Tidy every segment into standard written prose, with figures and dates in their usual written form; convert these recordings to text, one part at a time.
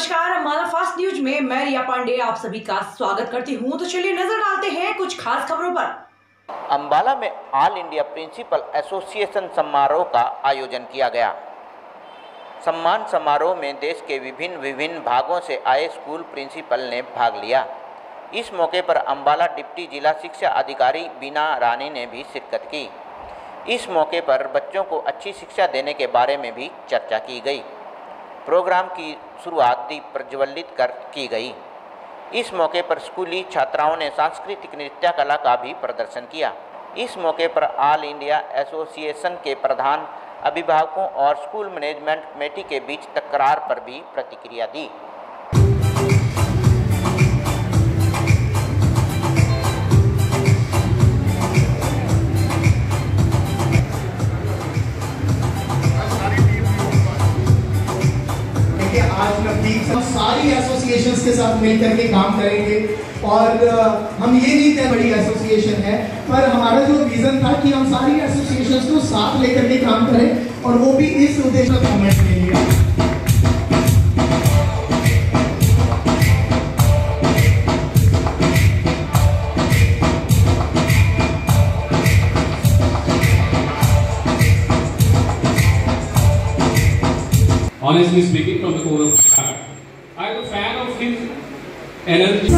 नमस्कार, Ambala fast news में मैं रिया पांडे आप सभी का स्वागत करती हूं। तो चलिए नजर डालते हैं कुछ खास खबरों पर। अम्बाला में ऑल इंडिया प्रिंसिपल एसोसिएशन समारोह का आयोजन किया गया। सम्मान समारोह में देश के विभिन्न भागों से आए स्कूल प्रिंसिपल ने भाग लिया। इस मौके पर अम्बाला डिप्टी जिला शिक्षा अधिकारी बीना रानी ने भी शिरकत की। इस मौके पर बच्चों को अच्छी शिक्षा देने के बारे में भी चर्चा की गई। प्रोग्राम की शुरुआत दीप प्रज्वलित कर की गई। इस मौके पर स्कूली छात्राओं ने सांस्कृतिक नृत्य कला का भी प्रदर्शन किया। इस मौके पर ऑल इंडिया एसोसिएशन के प्रधान, अभिभावकों और स्कूल मैनेजमेंट कमेटी के बीच तकरार पर भी प्रतिक्रिया दी। आज नजदीक हम सारी एसोसिएशंस के साथ मिलकर के काम करेंगे और हम ये नहीं थे बड़ी एसोसिएशन है, पर हमारा जो विजन था कि हम सारी एसोसिएशंस को साथ लेकर के काम करें और वो भी इस उद्देश्य पर कमेंट करेंगे। Honestly speaking, from the core of my heart, I'm a fan of his energy.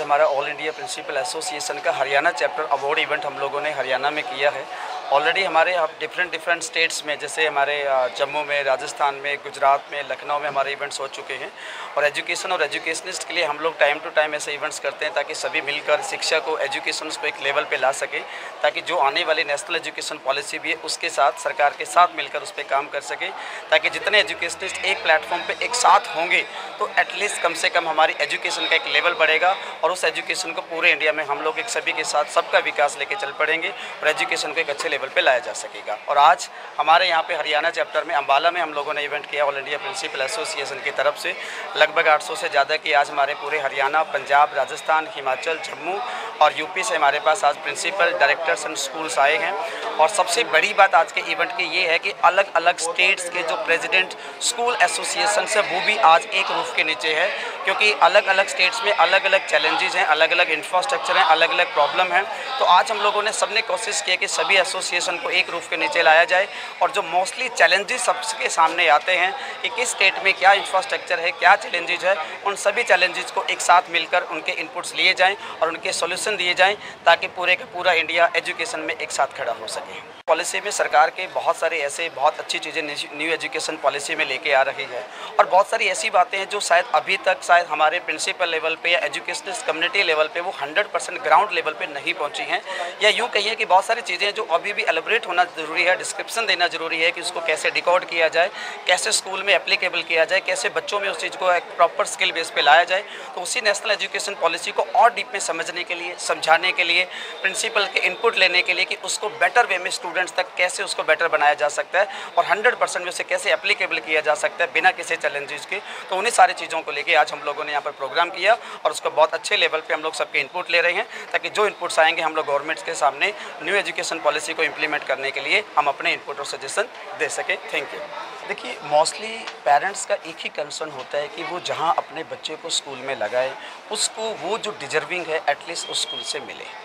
हमारा ऑल इंडिया प्रिंसिपल एसोसिएशन का हरियाणा चैप्टर अवार्ड इवेंट हम लोगों ने हरियाणा में किया है। ऑलरेडी हमारे डिफरेंट स्टेट्स में, जैसे हमारे जम्मू में, राजस्थान में, गुजरात में, लखनऊ में हमारे इवेंट्स हो चुके हैं। और एजुकेशन और एजुकेशनिस्ट के लिए हम लोग टाइम टू टाइम ऐसे इवेंट्स करते हैं ताकि सभी मिलकर शिक्षा को, एजुकेशन को एक लेवल पे ला सके, ताकि जो आने वाली नेशनल एजुकेशन पॉलिसी भी है उसके साथ, सरकार के साथ मिलकर उस पर काम कर सके, ताकि जितने एजुकेशनिस्ट एक प्लेटफॉर्म पर एक साथ होंगे तो एटलीस्ट कम से कम हमारी एजुकेशन का एक लेवल बढ़ेगा और उस एजुकेशन को पूरे इंडिया में हम लोग एक सभी के साथ सबका विकास लेके चल पड़ेंगे और एजुकेशन को एक अच्छे लेवल पे लाया जा सकेगा। और आज हमारे यहाँ पे हरियाणा चैप्टर में अम्बाला में हम लोगों ने इवेंट किया ऑल इंडिया प्रिंसिपल एसोसिएशन की तरफ से। लगभग 800 से ज़्यादा की आज हमारे पूरे हरियाणा, पंजाब, राजस्थान, हिमाचल, जम्मू और यूपी से हमारे पास आज प्रिंसिपल, डायरेक्टर्स एंड स्कूल्स आए हैं। और सबसे बड़ी बात आज के इवेंट की ये है कि अलग अलग स्टेट्स के जो प्रेसिडेंट स्कूल एसोसिएशन है वो भी आज एक रूफ के नीचे है, क्योंकि अलग अलग स्टेट्स में अलग अलग चैलेंजेस हैं, अलग अलग इंफ्रास्ट्रक्चर हैं, अलग अलग प्रॉब्लम है। तो आज हम लोगों ने सबने कोशिश की कि सभी एसोसिएशन को एक रूफ के नीचे लाया जाए और जो मोस्टली चैलेंजेस सबके सामने आते हैं कि किस स्टेट में क्या इंफ्रास्ट्रक्चर है, क्या चैलेंजेस है, उन सभी चैलेंजेस को एक साथ मिलकर उनके इनपुट्स लिए जाएं और उनके सॉल्यूशन दिए जाएं, ताकि पूरे का पूरा इंडिया एजुकेशन में एक साथ खड़ा हो सके। पॉलिसी में सरकार के बहुत सारे ऐसे बहुत अच्छी चीज़ें न्यू एजुकेशन पॉलिसी में लेके आ रही है और बहुत सारी ऐसी बातें हैं जो शायद अभी तक शायद हमारे प्रिंसिपल लेवल पे या एजुकेशनिस्ट कम्युनिटी लेवल पे वो 100% ग्राउंड लेवल पे नहीं पहुंची हैं। या यूँ कहिए कि बहुत सारी चीज़ें जो अभी भी एलिब्रेट होना ज़रूरी है, डिस्क्रिप्शन देना ज़रूरी है कि उसको कैसे डिकोड किया जाए, कैसे स्कूल में एप्लीकेबल किया जाए, कैसे बच्चों में उस चीज़ को एक प्रॉपर स्किल बेस पे लाया जाए। तो उसी नेशनल एजुकेशन पॉलिसी को और डीप में समझने के लिए, समझाने के लिए, प्रिंसिपल के इनपुट लेने के लिए कि उसको बेटर वे में स्टूडेंट्स तक कैसे उसको बेटर बनाया जा सकता है और 100% में उसे कैसे एप्लीकेबल किया जा सकता है बिना किसी चैलेंजेस के। तो उन्हीं सारी चीज़ों को लेके आज हम लोगों ने यहाँ पर प्रोग्राम किया और उसको बहुत अच्छे लेवल पे हम लोग सबके इनपुट ले रहे हैं, ताकि जो इनपुट्स आएंगे हम लोग गवर्नमेंट के सामने न्यू एजुकेशन पॉलिसी को इम्प्लीमेंट करने के लिए हम अपने इनपुट और सजेशन दे सकें। Thank you. देखिए, मोस्टली पेरेंट्स का एक ही कंसर्न होता है कि वो जहाँ अपने बच्चे को स्कूल में लगाए उसको वो जो डिजर्विंग है एटलीस्ट उस स्कूल से मिले।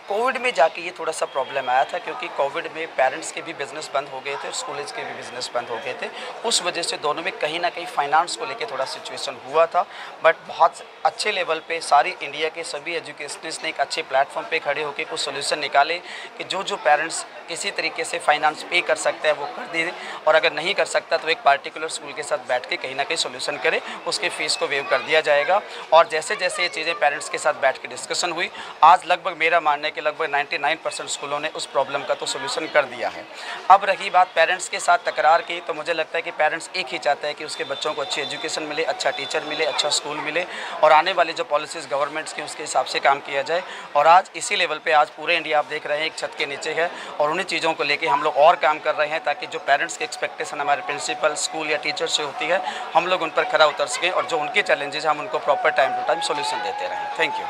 कोविड में जाके ये थोड़ा सा प्रॉब्लम आया था, क्योंकि कोविड में पेरेंट्स के भी बिज़नेस बंद हो गए थे, स्कूल्स के भी बिज़नेस बंद हो गए थे। उस वजह से दोनों में कहीं ना कहीं फाइनेंस को लेके थोड़ा सिचुएशन हुआ था। बट बहुत अच्छे लेवल पे सारी इंडिया के सभी एजुकेशनिस्ट ने एक अच्छे प्लेटफॉर्म पे खड़े होकर कुछ सोल्यूशन निकाले कि जो पेरेंट्स किसी तरीके से फाइनेंस पे कर सकता है वो कर दे, और अगर नहीं कर सकता तो एक पार्टिकुलर स्कूल के साथ बैठ के कहीं ना कहीं सोल्यूशन करे, उसके फ़ीस को वेव कर दिया जाएगा। और जैसे जैसे ये चीज़ें पेरेंट्स के साथ बैठ के डिस्कशन हुई, आज लगभग मेरा मानना है कि लगभग 99% स्कूलों ने उस प्रॉब्लम का तो सोल्यूशन कर दिया है। अब रही बात पेरेंट्स के साथ तकरार की, तो मुझे लगता है कि पेरेंट्स एक ही चाहता है कि उसके बच्चों को अच्छी एजुकेशन मिले, अच्छा टीचर मिले, अच्छा स्कूल मिले, और आने वाली जो पॉलिसीज़ गवर्नमेंट्स की उसके हिसाब से काम किया जाए। और आज इसी लेवल पे आज पूरे इंडिया आप देख रहे हैं एक छत के नीचे है, और उन्हीं चीज़ों को लेके हम लोग और काम कर रहे हैं ताकि जो पेरेंट्स की एक्सपेक्टेशन हमारे प्रिंसिपल, स्कूल या टीचर से होती है, हम लोग उन पर खरा उतर सकें, और जो उनके चैलेंजेस हम उनको proper time to time solution देते रहें। Thank you.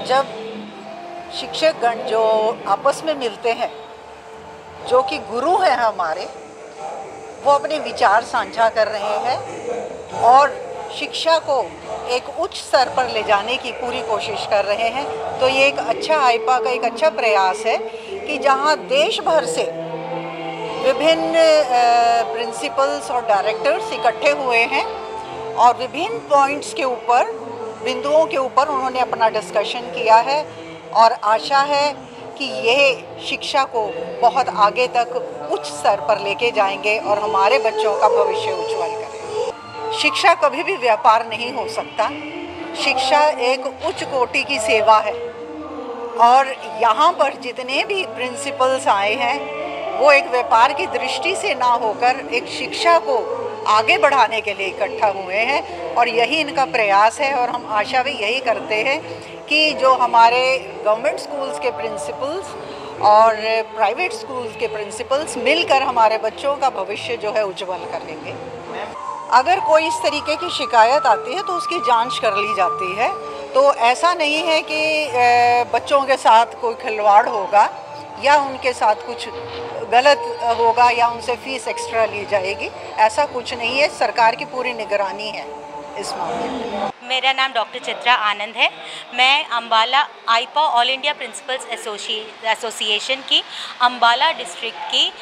जब शिक्षकगण जो आपस में मिलते हैं, जो कि गुरु हैं हमारे, वो अपने विचार साझा कर रहे हैं और शिक्षा को एक उच्च स्तर पर ले जाने की पूरी कोशिश कर रहे हैं, तो ये एक अच्छा आईपा का एक अच्छा प्रयास है कि जहां देश भर से विभिन्न प्रिंसिपल्स और डायरेक्टर्स इकट्ठे हुए हैं और विभिन्न पॉइंट्स के ऊपर, बिंदुओं के ऊपर उन्होंने अपना डिस्कशन किया है, और आशा है कि ये शिक्षा को बहुत आगे तक उच्च स्तर पर लेके जाएंगे और हमारे बच्चों का भविष्य उज्जवल करेंगे। शिक्षा कभी भी व्यापार नहीं हो सकता। शिक्षा एक उच्च कोटि की सेवा है, और यहाँ पर जितने भी प्रिंसिपल्स आए हैं वो एक व्यापार की दृष्टि से ना होकर एक शिक्षा को आगे बढ़ाने के लिए इकट्ठा हुए हैं, और यही इनका प्रयास है। और हम आशा भी यही करते हैं कि जो हमारे गवर्नमेंट स्कूल्स के प्रिंसिपल्स और प्राइवेट स्कूल्स के प्रिंसिपल्स मिलकर हमारे बच्चों का भविष्य जो है उज्जवल करेंगे। अगर कोई इस तरीके की शिकायत आती है तो उसकी जांच कर ली जाती है। तो ऐसा नहीं है कि बच्चों के साथ कोई खिलवाड़ होगा या उनके साथ कुछ गलत होगा या उनसे फ़ीस एक्स्ट्रा ली जाएगी, ऐसा कुछ नहीं है। सरकार की पूरी निगरानी है इस मामले में। मेरा नाम डॉक्टर चित्रा आनंद है। मैं अम्बाला आईपा ऑल इंडिया प्रिंसिपल्स एसोसिएशन की अम्बाला डिस्ट्रिक्ट की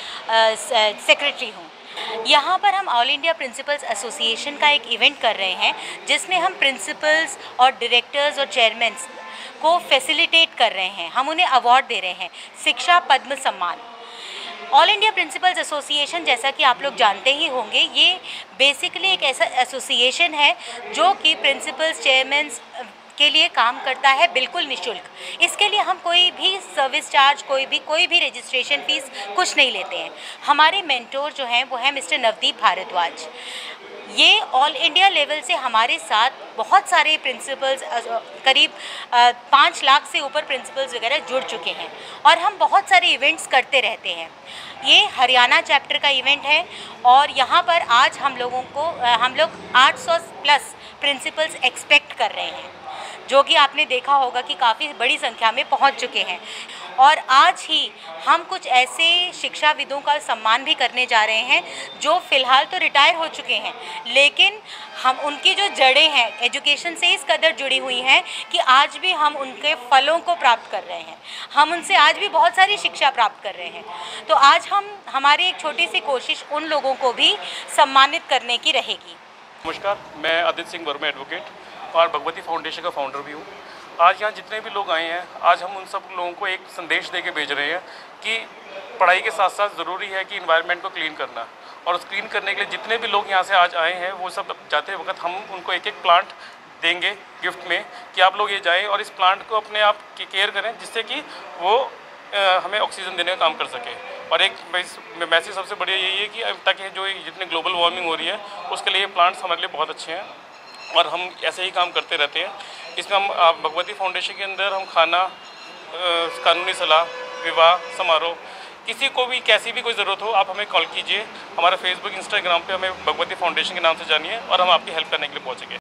सेक्रेटरी हूँ। यहाँ पर हम ऑल इंडिया प्रिंसिपल्स एसोसिएशन का एक इवेंट कर रहे हैं, जिसमें हम प्रिंसिपल्स और डायरेक्टर्स और चेयरमैन्स को फैसिलिटेट कर रहे हैं। हम उन्हें अवार्ड दे रहे हैं, शिक्षा पद्म सम्मान। ऑल इंडिया प्रिंसिपल्स एसोसिएशन, जैसा कि आप लोग जानते ही होंगे, ये बेसिकली एक ऐसा एसोसिएशन है जो कि प्रिंसिपल्स, चेयरमैन्स के लिए काम करता है बिल्कुल निःशुल्क। इसके लिए हम कोई भी सर्विस चार्ज, कोई भी रजिस्ट्रेशन फ़ीस कुछ नहीं लेते हैं। हमारे मेंटोर जो हैं वो हैं मिस्टर नवदीप भारद्वाज। ये ऑल इंडिया लेवल से हमारे साथ बहुत सारे प्रिंसिपल्स, करीब 5 लाख से ऊपर प्रिंसिपल्स वगैरह जुड़ चुके हैं, और हम बहुत सारे इवेंट्स करते रहते हैं। ये हरियाणा चैप्टर का इवेंट है, और यहाँ पर आज हम लोग 800 प्लस प्रिंसिपल्स एक्सपेक्ट कर रहे हैं, जो कि आपने देखा होगा कि काफ़ी बड़ी संख्या में पहुँच चुके हैं। और आज ही हम कुछ ऐसे शिक्षाविदों का सम्मान भी करने जा रहे हैं जो फ़िलहाल तो रिटायर हो चुके हैं, लेकिन हम उनकी जो जड़ें हैं एजुकेशन से इस कदर जुड़ी हुई हैं कि आज भी हम उनके फलों को प्राप्त कर रहे हैं। हम उनसे आज भी बहुत सारी शिक्षा प्राप्त कर रहे हैं। तो आज हमारी एक छोटी सी कोशिश उन लोगों को भी सम्मानित करने की रहेगी। नमस्कार, मैं आदित्य सिंह वर्मा एडवोकेट और भगवती फाउंडेशन का फाउंडर भी हूँ। आज यहाँ जितने भी लोग आए हैं, आज हम उन सब लोगों को एक संदेश दे के भेज रहे हैं कि पढ़ाई के साथ साथ ज़रूरी है कि इन्वायरमेंट को क्लीन करना, और उस क्लीन करने के लिए जितने भी लोग यहाँ से आज आए हैं वो सब जाते वक्त हम उनको एक एक प्लांट देंगे गिफ्ट में कि आप लोग ये जाएँ और इस प्लांट को अपने आप की केयर करें, जिससे कि वो हमें ऑक्सीजन देने का काम कर सके। और एक मैसेज सबसे बढ़िया यही है कि ताकि जो जितनी ग्लोबल वार्मिंग हो रही है उसके लिए प्लांट्स हमारे लिए बहुत अच्छे हैं, और हम ऐसे ही काम करते रहते हैं। इसमें हम भगवती फाउंडेशन के अंदर हम खाना, कानूनी सलाह, विवाह समारोह, किसी को भी कैसी भी कोई ज़रूरत हो आप हमें कॉल कीजिए। हमारा फेसबुक, इंस्टाग्राम पे हमें भगवती फाउंडेशन के नाम से जानिए और हम आपकी हेल्प करने के लिए पहुँचेंगे।